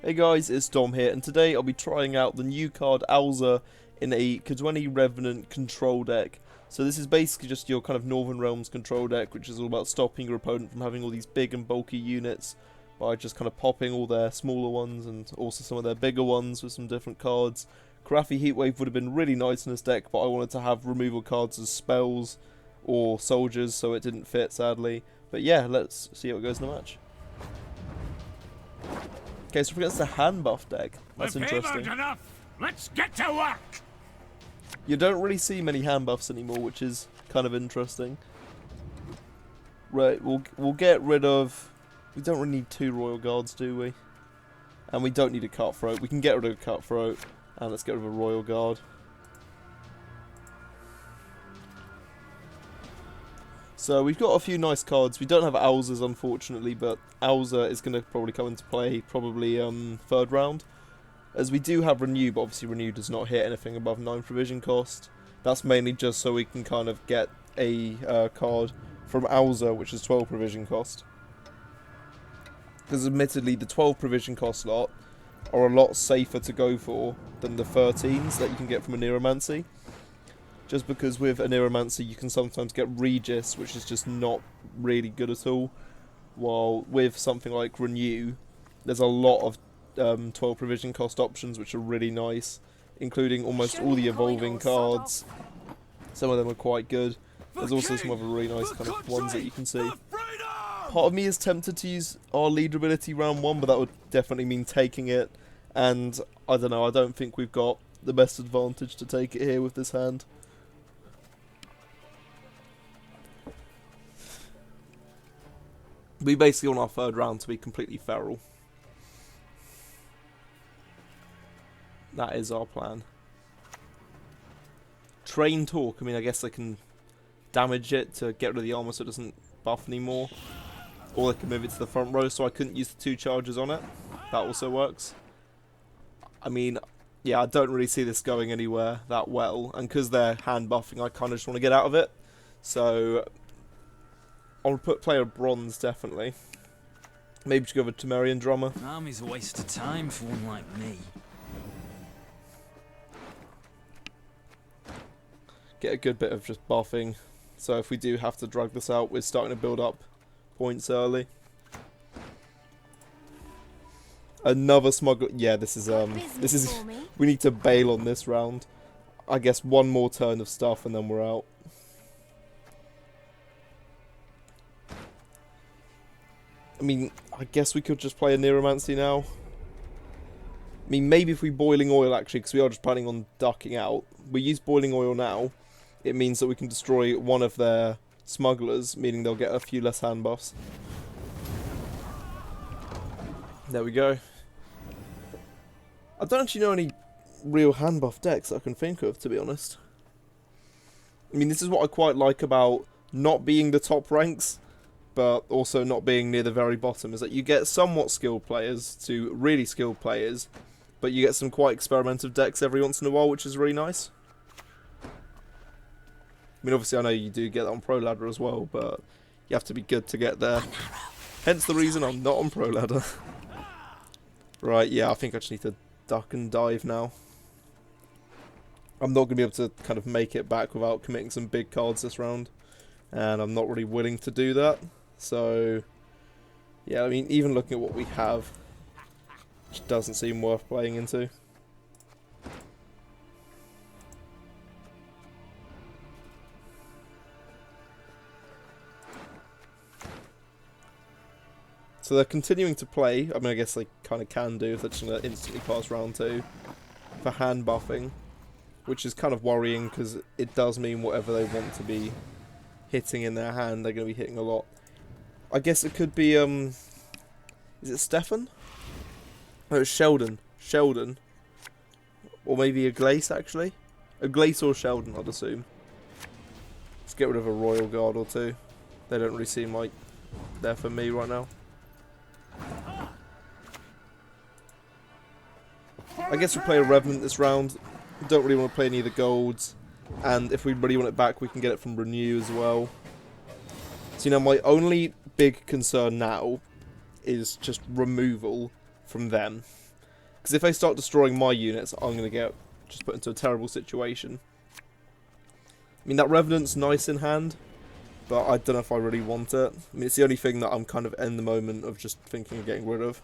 Hey guys, it's Dom here, and today I'll be trying out the new card Alzur in a Gwent Revenant control deck. So this is basically just your kind of Northern Realms control deck, which is all about stopping your opponent from having all these big and bulky units by just kind of popping all their smaller ones and also some of their bigger ones with some different cards. Karathi Heatwave would have been really nice in this deck, but I wanted to have removal cards as spells or soldiers, so it didn't fit sadly. But yeah, let's see how it goes in the match. Okay, so against the hand buff deck. That's interesting. Enough. Let's get to work. You don't really see many hand buffs anymore, which is kind of interesting. Right, we'll get rid of. We don't really need 2 Royal Guards, do we? And we don't need a Cutthroat. We can get rid of a Cutthroat, and let's get rid of a Royal Guard. So we've got a few nice cards. We don't have Alzur's, unfortunately, but Alzur is going to probably come into play probably 3rd round. As we do have Renew, but obviously Renew does not hit anything above 9 provision cost. That's mainly just so we can kind of get a card from Alzur, which is 12 provision cost. Because admittedly, the 12 provision cost lot are a lot safer to go for than the 13s that you can get from a Neuromancy. Just because with a Neuromancer you can sometimes get Regis, which is just not really good at all. While with something like Renew, there's a lot of 12 provision cost options which are really nice, including almost all the evolving cards. Some of them are quite good. There's also some other really nice kind of ones that you can see. Part of me is tempted to use our leader ability round 1, but that would definitely mean taking it. And I don't know, I don't think we've got the best advantage to take it here with this hand. We basically want our 3rd round to be completely feral. That is our plan. Train Talk. I mean, I guess they can damage it to get rid of the armor so it doesn't buff anymore. Or they can move it to the front row so I couldn't use the 2 charges on it. That also works. I mean, yeah, I don't really see this going anywhere that well. And because they're hand buffing, I kind of just want to get out of it. So I'll play a bronze, definitely. Maybe just go with Temerian Drummer. Army's a waste of time for one like me. Get a good bit of just buffing. So if we do have to drag this out, we're starting to build up points early. Another smuggler. Yeah, this is we need to bail on this round. I guess one more turn of stuff and then we're out. I mean, I guess we could just play a Neuromancy now. I mean, maybe if we Boiling Oil, actually, because we are just planning on ducking out. We use Boiling Oil now. It means that we can destroy one of their smugglers, meaning they'll get a few less hand buffs. There we go. I don't actually know any real hand buff decks I can think of, to be honest. I mean, this is what I quite like about not being the top ranks, but also not being near the very bottom, is that you get somewhat skilled players to really skilled players, but you get some quite experimental decks every once in a while, which is really nice. I mean, obviously I know you do get that on Pro Ladder as well, but you have to be good to get there. Hence the reason I'm not on Pro Ladder. Right, yeah, I think I just need to duck and dive now. I'm not going to be able to kind of make it back without committing some big cards this round, and I'm not really willing to do that. So, yeah, I mean, even looking at what we have, it doesn't seem worth playing into. So they're continuing to play. I mean, I guess they kind of can do if they're just going to instantly pass round 2 for hand buffing, which is kind of worrying because it does mean whatever they want to be hitting in their hand, they're going to be hitting a lot. I guess it could be, is it Stefan? No, it's Sheldon. Sheldon. Or maybe a Glace, actually. A Glace or Sheldon, I'd assume. Let's get rid of a Royal Guard or 2. They don't really seem like they're for me right now. I guess we'll play a Revenant this round. Don't really want to play any of the golds. And if we really want it back, we can get it from Renew as well. So, you know, my only big concern now is just removal from them. Because if they start destroying my units, I'm going to get just put into a terrible situation. I mean, that Revenant's nice in hand, but I don't know if I really want it. I mean, it's the only thing that I'm kind of in the moment of just thinking of getting rid of.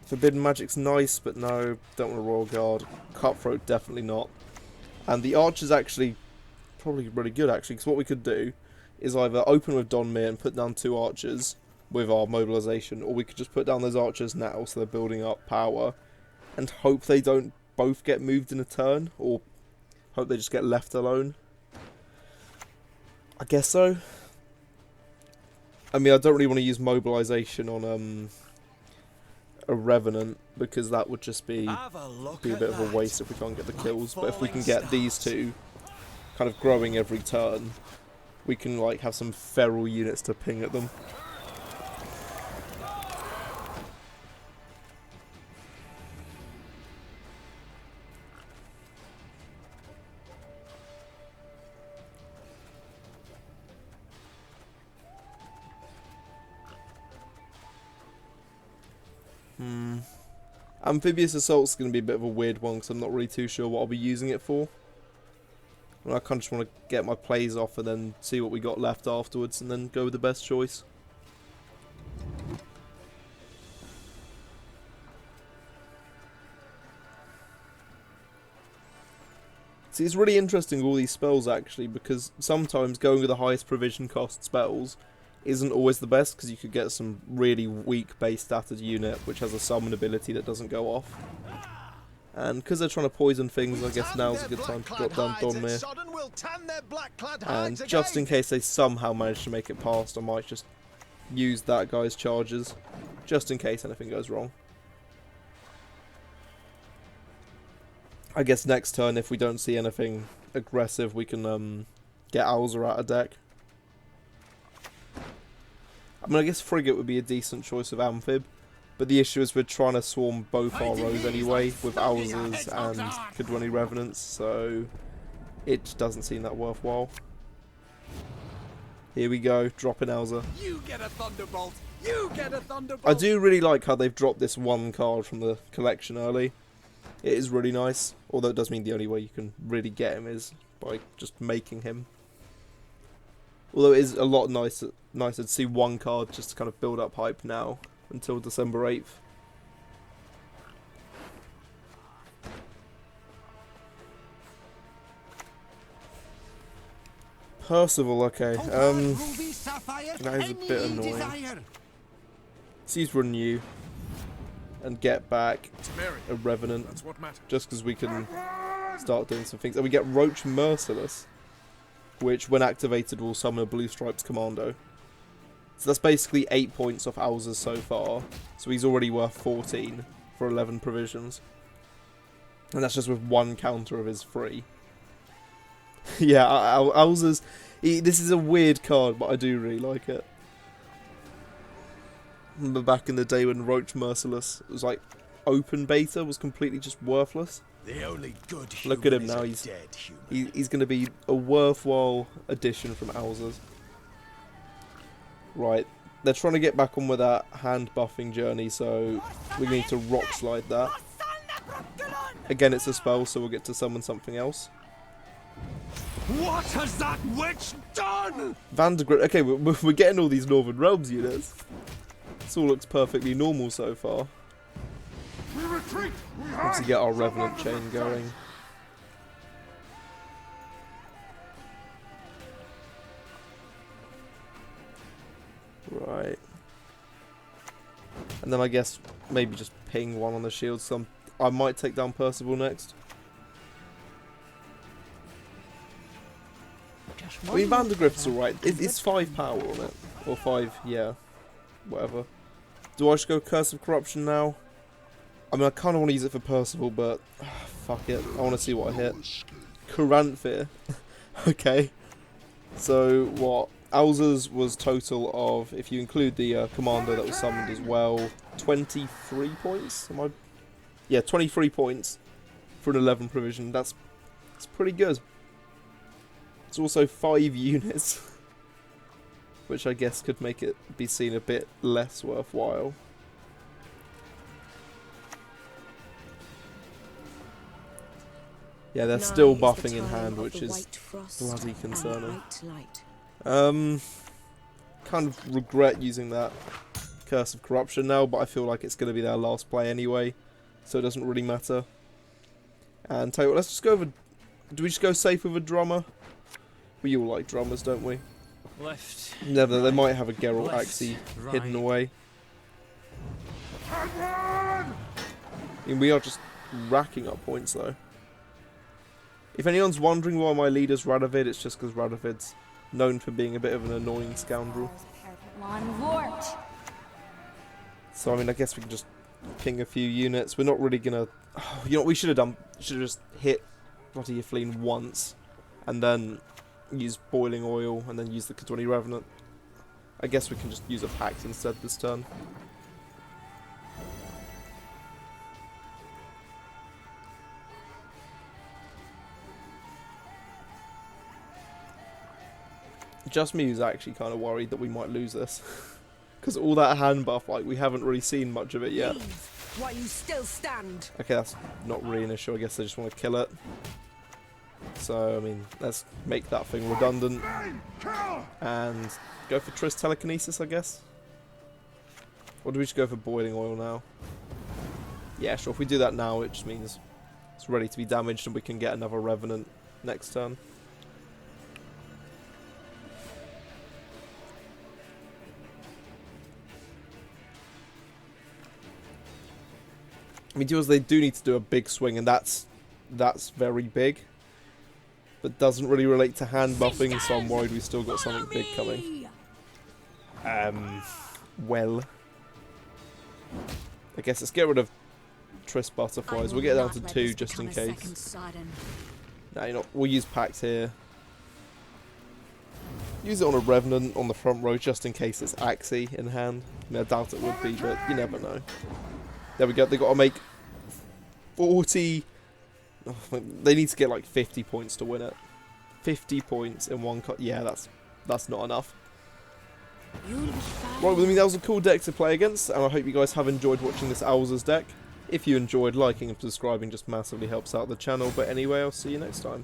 Forbidden Magic's nice, but no, don't want a Royal Guard. Cutthroat, definitely not. And the Archer's actually probably really good, actually, because what we could do is either open with Donmir and put down 2 Archers with our mobilization, or we could just put down those Archers now so they're building up power, and hope they don't both get moved in a turn, or hope they just get left alone. I guess so. I mean, I don't really want to use mobilization on a Revenant, because that would just be a bit of a waste if we can't get the kills. But if we can get these two kind of growing every turn, we can like have some feral units to ping at them. Amphibious Assault's going to be a bit of a weird one because I'm not really too sure what I'll be using it for. And I kind of just want to get my plays off and then see what we got left afterwards and then go with the best choice. See, it's really interesting all these spells actually, because sometimes going with the highest provision cost spells isn't always the best, because you could get some really weak base statted unit which has a summon ability that doesn't go off. And because they're trying to poison things, I guess now's a good time to drop down Donmir. And just in case they somehow manage to make it past, I might just use that guy's charges, just in case anything goes wrong. I guess next turn, if we don't see anything aggressive, we can get Alzur out of deck. I mean, I guess Frigate would be a decent choice of Amphib, but the issue is we're trying to swarm both our rows anyway, with Alzurs and Kidwani Revenants, so it just doesn't seem that worthwhile. Here we go, dropping Alzur. You get a thunderbolt. You get a thunderbolt. I do really like how they've dropped this one card from the collection early. It is really nice, although it does mean the only way you can really get him is by just making him. Although it is a lot nicer to see one card just to kind of build up hype now until December 8th. Percival, okay. That is a bit annoying. Let's use Renew and get back a Revenant, just because we can start doing some things. And we get Roach Merciless, which when activated will summon a Blue Stripes Commando. So that's basically 8 points off Alzur so far, so he's already worth 14 for 11 provisions. And that's just with one counter of his free. Yeah, Alzur's... This is a weird card, but I do really like it. Remember back in the day when Roach Merciless was like open beta, was completely just worthless. The only good Look at him now, he's going to be a worthwhile addition from Alzur's. Right, they're trying to get back on with that hand buffing journey, so we need to rock slide that. Again, it's a spell, so we'll get to summon something else. What has that witch done? Vandergrift. Okay, we're getting all these Northern Realms units. This all looks perfectly normal so far. We retreat. Once we get our Revenant chain going. Right. And then I guess maybe just ping one on the shield. So I might take down Percival next. I mean, Vandergrift's alright. It's 5 power on it. Or 5, yeah. Whatever. Do I just go Curse of Corruption now? I mean, I kind of want to use it for Percival, but... fuck it. I want to see what I hit. Coranthir. Okay. So, what? Alzur's was total of, if you include the Commando that was summoned as well, 23 points? Am I... Yeah, 23 points for an 11 provision. That's pretty good. It's also 5 units. which I guess could make it be seen a bit less worthwhile. Yeah, they're still buffing in hand, which is bloody concerning. Kind of regret using that Curse of Corruption now, but I feel like it's going to be their last play anyway, so it doesn't really matter. And tell you what, let's just go over... Do we just go safe with a drummer? We all like drummers, don't we? Left. Never, they right, might have a Geralt left, Axie right. hidden away. I mean, we are just racking up points though. If anyone's wondering why my leader's Radovid, it's just because Radovid's known for being a bit of an annoying scoundrel. So I mean, I guess we can just ping a few units. We're not really gonna... Oh, you know what we should have done? We should have just hit bloody Yfflin once, and then use boiling oil, and then use the Kadwini Revenant. I guess we can just use a pact instead this turn. Just me who's actually kind of worried that we might lose this. Because all that hand buff, like, we haven't really seen much of it yet. Why you still stand? Okay, that's not really an issue. I guess they just want to kill it. So, I mean, let's make that thing redundant. And go for Triss Telekinesis, I guess. Or do we just go for Boiling Oil now? Yeah, sure. If we do that now, it just means it's ready to be damaged and we can get another Revenant next turn. I mean, they do need to do a big swing, and that's very big. But doesn't really relate to hand buffing, so I'm worried we still got something big coming. Well, I guess let's get rid of Triss Butterflies. We'll get down to 2 just in case. No, you know, we'll use Pact here. Use it on a Revenant on the front row just in case it's Axie in hand. I mean, I doubt it would be, but you never know. There we go. They got to make 40. Oh, they need to get like 50 points to win it. 50 points in one cut. Yeah, that's not enough. Right, well, I mean, that was a cool deck to play against, and I hope you guys have enjoyed watching this Alzur's deck. If you enjoyed, liking and subscribing just massively helps out the channel. But anyway, I'll see you next time.